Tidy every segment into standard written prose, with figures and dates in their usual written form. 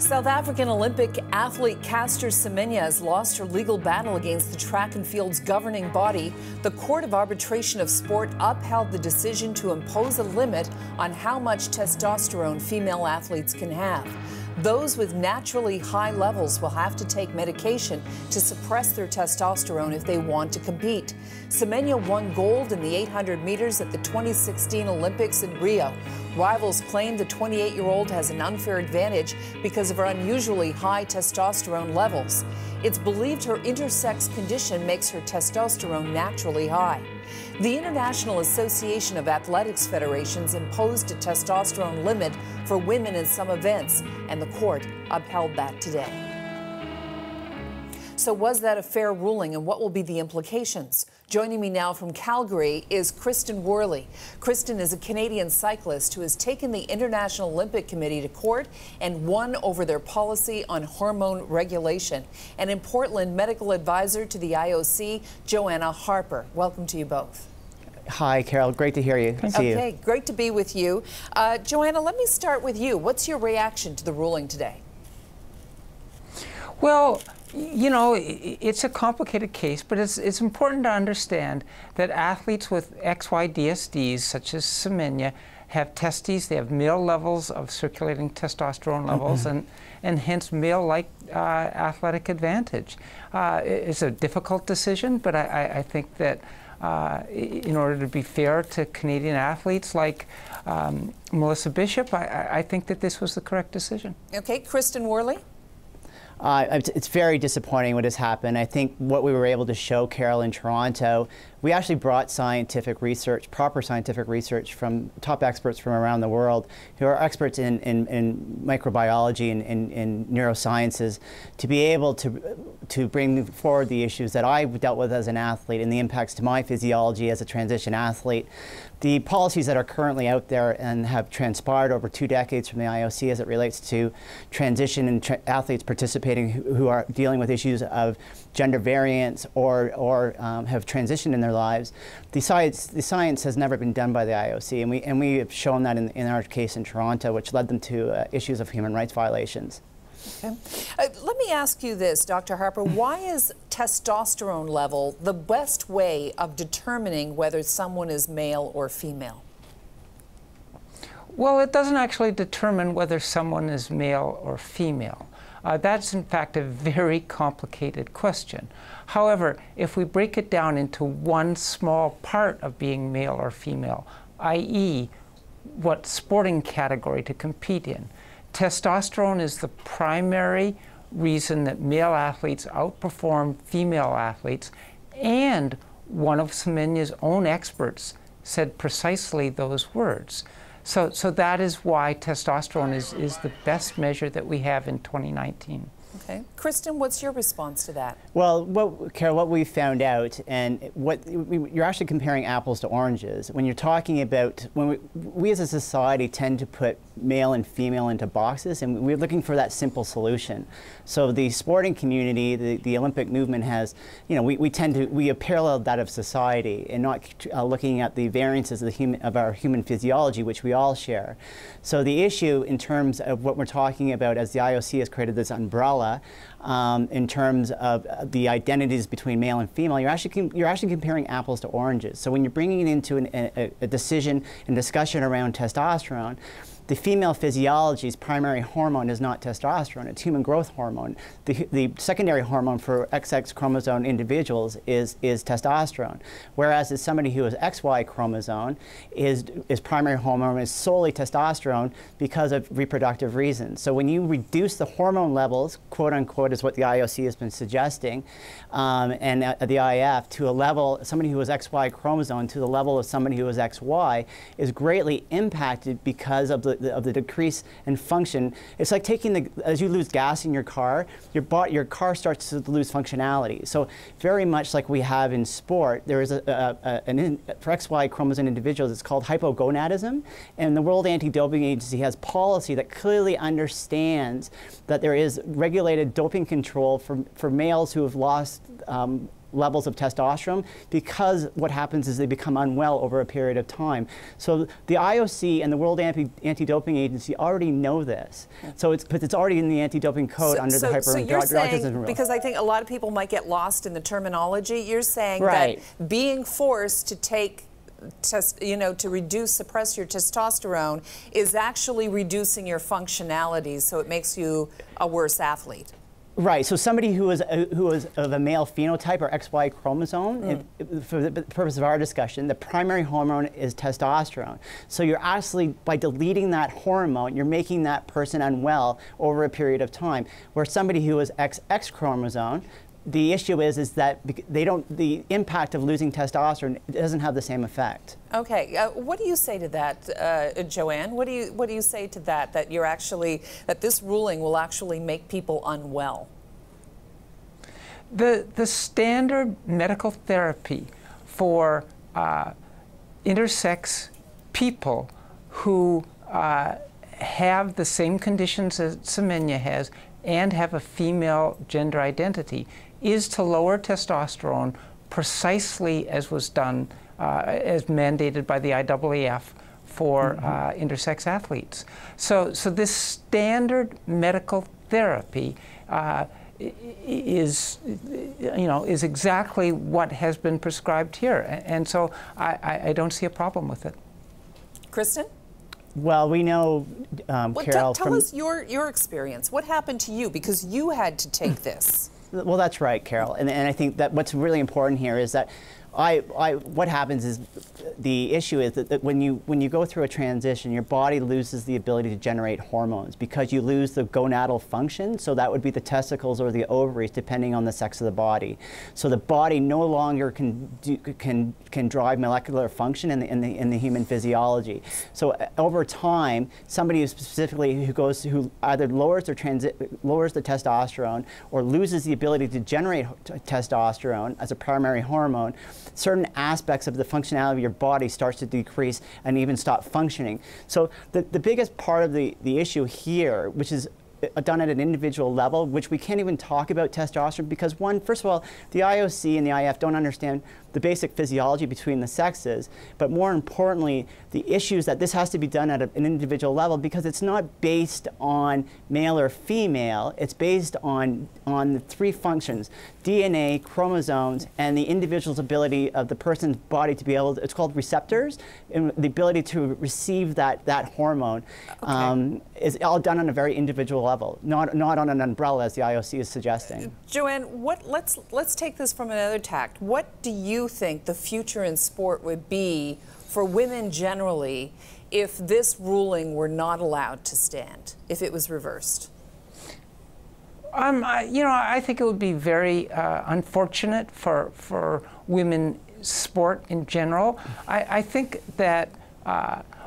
South African Olympic athlete Caster Semenya has lost her legal battle against the track and field's governing body. The Court of Arbitration of Sport upheld the decision to impose a limit on how much testosterone female athletes can have. Those with naturally high levels will have to take medication to suppress their testosterone if they want to compete. Semenya won gold in the 800 meters at the 2016 Olympics in Rio. Rivals claim the 28-year-old has an unfair advantage because of her unusually high testosterone levels. It's believed her intersex condition makes her testosterone naturally high. The International Association of Athletics Federations imposed a testosterone limit for women in some events, and the court upheld that today. So was that a fair ruling, and what will be the implications? Joining me now from Calgary is Kristen Worley. Kristin is a Canadian cyclist who has taken the International Olympic Committee to court and won over their policy on hormone regulation. And in Portland, medical advisor to the IOC, Joanna Harper. Welcome to you both. Hi, Carol. Great to hear you. Okay, great to be with you. Joanna, let me start with you. What's your reaction to the ruling today? Well, you know, it's a complicated case, but it's important to understand that athletes with XY DSDs, such as Semenya, have testes, they have male levels of circulating testosterone levels, and hence male-like athletic advantage. It's a difficult decision, but I think that in order to be fair to Canadian athletes like Melissa Bishop, I think that this was the correct decision. Okay, Kristen Worley? It's very disappointing what has happened. I think what we were able to show, Carol, in Toronto, we actually brought scientific research, proper scientific research from top experts from around the world who are experts in microbiology and in neurosciences to be able to bring forward the issues that I dealt with as an athlete and the impacts to my physiology as a transition athlete. The policies that are currently out there and have transpired over 2 decades from the IOC as it relates to transition and athletes participating who are dealing with issues of gender variance or have transitioned in their lives, the science has never been done by the IOC, and we have shown that in our case in Toronto, which led them to issues of human rights violations. Okay. Let me ask you this, Dr. Harper. Why is testosterone level the best way of determining whether someone is male or female? Well, it doesn't actually determine whether someone is male or female. That's, in fact, a very complicated question. However, if we break it down into one small part of being male or female, i.e., what sporting category to compete in, testosterone is the primary reason that male athletes outperform female athletes, and one of Semenya's own experts said precisely those words. So that is why testosterone is the best measure that we have in 2019. Okay. Kristin, what's your response to that? Well, Carol, what we found out, and you're actually comparing apples to oranges. When you're talking about, when we as a society tend to put male and female into boxes, and we're looking for that simple solution. So the sporting community, the Olympic movement has, you know, we have paralleled that of society and not looking at the variances of our human physiology, which we all share. So the issue in terms of what we're talking about as the IOC has created this umbrella, in terms of the identities between male and female, you're actually comparing apples to oranges. So when you're bringing it into a decision and discussion around testosterone, the female physiology's primary hormone is not testosterone, it's human growth hormone. The secondary hormone for XX chromosome individuals is testosterone. Whereas as somebody who has XY chromosome, his primary hormone is solely testosterone because of reproductive reasons. So when you reduce the hormone levels, quote unquote, is what the IOC has been suggesting, and the IF, to a level, somebody who has XY chromosome to the level of somebody who has XY is greatly impacted because of the decrease in function. It's like taking as you lose gas in your car, your car starts to lose functionality. So very much like we have in sport, there is for XY chromosome individuals, it's called hypogonadism, and the World Anti-Doping Agency has policy that clearly understands that there is regulated doping control for males who have lost levels of testosterone, because what happens is they become unwell over a period of time. So the IOC and the World Anti-Doping Agency already know this. So it's already in the anti-doping code under the hyperandrogenism rule. Because I think a lot of people might get lost in the terminology, you're saying right. that being forced to take to suppress your testosterone is actually reducing your functionality, so it makes you a worse athlete. Right. So somebody who is of a male phenotype or XY chromosome, for the purpose of our discussion, the primary hormone is testosterone. So you're actually, by deleting that hormone, you're making that person unwell over a period of time. Where somebody who is XX chromosome, the issue is that the impact of losing testosterone doesn't have the same effect. Okay, what do you say to that, Joanne? What do you say to that? That this ruling will actually make people unwell? The standard medical therapy for intersex people who have the same conditions as Semenya has and have a female gender identity is to lower testosterone precisely as was done, as mandated by the IAAF for intersex athletes. So this standard medical therapy is exactly what has been prescribed here, and so I don't see a problem with it. Kristen? Well, we know, Carol, tell us your experience. What happened to you? Because you had to take this. Well, that's right, Carol. And I think that what's really important here is that what happens is, the issue is that when you go through a transition, your body loses the ability to generate hormones because you lose the gonadal function. So that would be the testicles or the ovaries, depending on the sex of the body. So the body no longer can drive molecular function in the human physiology. So over time, somebody who either lowers the testosterone or loses the ability to generate testosterone as a primary hormone, certain aspects of the functionality of your body starts to decrease and even stop functioning. So the biggest part of the issue here, which is done at an individual level, which we can't even talk about testosterone because, first of all, the IOC and the IF don't understand the basic physiology between the sexes, but more importantly, the issues that this has to be done at an individual level because it's not based on male or female, it's based on the three functions: DNA, chromosomes, and the individual's ability of the person's body to be able to, it's called receptors, and the ability to receive that hormone. Okay. Is all done on a very individual level, not on an umbrella as the IOC is suggesting. Joanne, let's take this from another tact. What do you think the future in sport would be for women generally if this ruling were not allowed to stand, if it was reversed? I think it would be very unfortunate for women's sport in general. I think that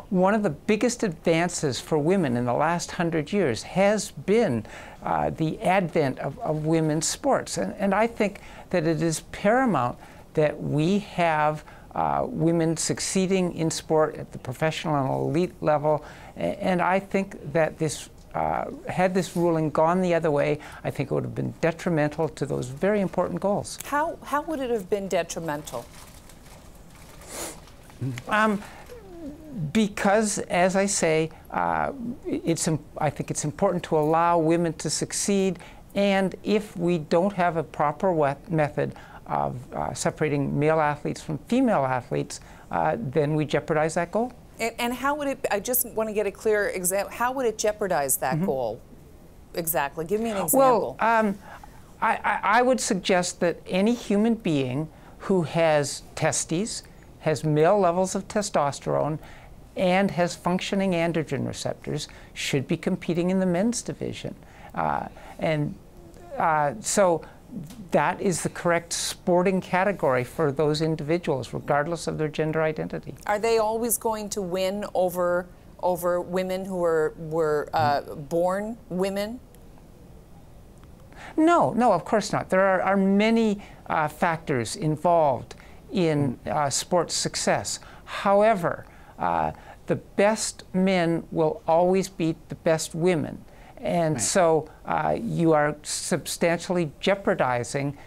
one of the biggest advances for women in the last 100 years has been the advent of women's sports. And I think that it is paramount that we have women succeeding in sport at the professional and elite level. And I think that this, had this ruling gone the other way, I think it would have been detrimental to those very important goals. How would it have been detrimental? Because, as I say, I think it's important to allow women to succeed, and if we don't have a proper method of separating male athletes from female athletes, then we jeopardize that goal. And how would it, I just want to get a clear example, how would it jeopardize that goal? Exactly. Give me an example. Well, I would suggest that any human being who has testes, has male levels of testosterone, and has functioning androgen receptors should be competing in the men's division. So that is the correct sporting category for those individuals, regardless of their gender identity. Are they always going to win over women who were born women? No, of course not. There are many factors involved in sports success. However, the best men will always beat the best women. And so you are substantially jeopardizing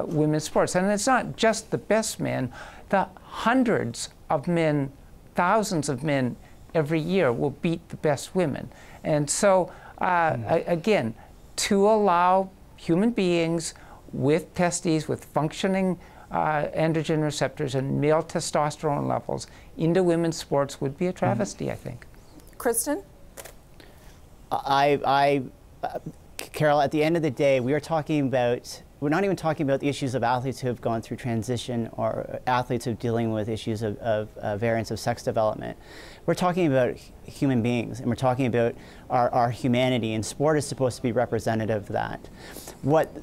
women's sports. And it's not just the best men. The hundreds of men, thousands of men every year will beat the best women. And so, again, to allow human beings with testes, with functioning androgen receptors and male testosterone levels into women's sports would be a travesty, I think. Kristin? Carol, at the end of the day, we're not even talking about the issues of athletes who have gone through transition or athletes who are dealing with issues of variants of sex development. We're talking about human beings, and we're talking about our humanity, and sport is supposed to be representative of that. What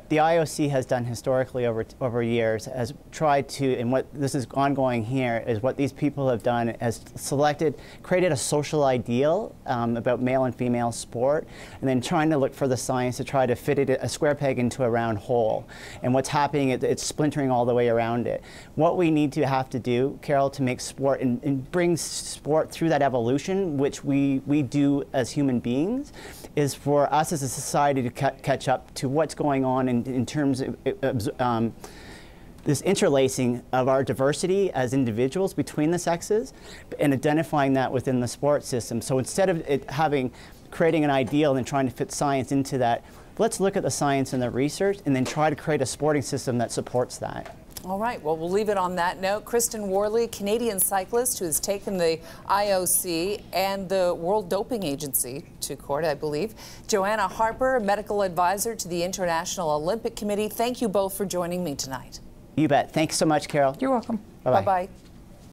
the IOC has done historically over years has tried to, and what this is ongoing here, is what these people have done is created a social ideal about male and female sport, and then trying to look for the science to try to fit it, a square peg into a round hole. And what's happening, it's splintering all the way around it. What we need to have to do, Carol, to make sport and bring sport through that evolution, which we do as human beings, is for us as a society to catch up to what's going on in terms of this interlacing of our diversity as individuals between the sexes and identifying that within the sports system. So instead of creating an ideal and trying to fit science into that, let's look at the science and the research and then try to create a sporting system that supports that. All right, well, we'll leave it on that note. Kristen Worley, Canadian cyclist who has taken the IOC and the World Doping Agency to court, I believe. Joanna Harper, medical advisor to the International Olympic Committee. Thank you both for joining me tonight. You bet. Thanks so much, Carol. You're welcome. Bye-bye. Bye-bye.